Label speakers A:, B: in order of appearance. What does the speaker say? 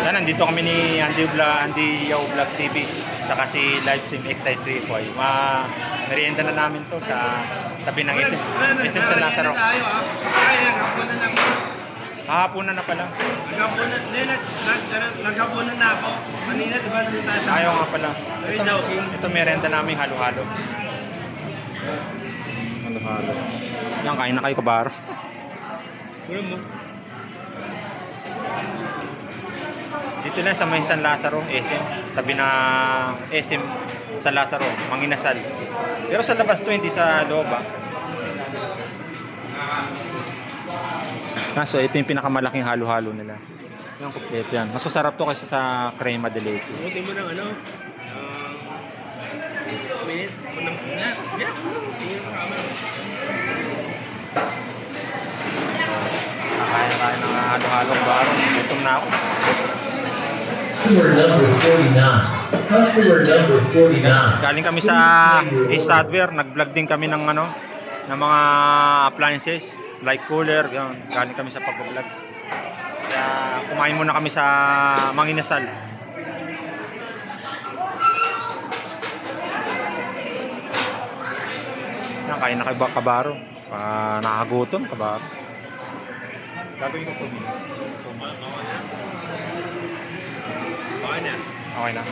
A: Yan, nandito kami ni Andy Yao Vlog TV. Saka si Livestream X3 po. Merienda na namin to sa tabi ng SM San Lazaro. Kahaponan na pala.
B: Naghapunan na ako. Kanina, di ba?
A: Ayaw nga pala. Ito merienda namin halo-halo. Halo-halo. Yan, kain na kayo, kabaro.
B: mo.
A: Dito na sa may San Lazaro, SM. Tabi ng SM San Lazaro, Manginasal. Pero sa labas to, hindi sa loob ah. So ito yung pinakamalaking halo-halo nila. Yung kompleto yan. Mas masarap to kaysa sa crema de leche.
B: Buti mo ng ano? Minute.
A: Kakain ng halo-halo. Gutom na ako.
C: Customer number 49. Customer number 49.
A: Galing kami sa Ace Hardware. Nag-vlog din kami ng ano, ng mga appliances like cooler, gano'n. Galing kami sa pag-vlog. Kaya kumain muna kami sa Manginasal. Yan, kain na kayo kabaro. Nakakagutom, kabaro. Gagawin ko po.
B: Okay na.
A: Okay na.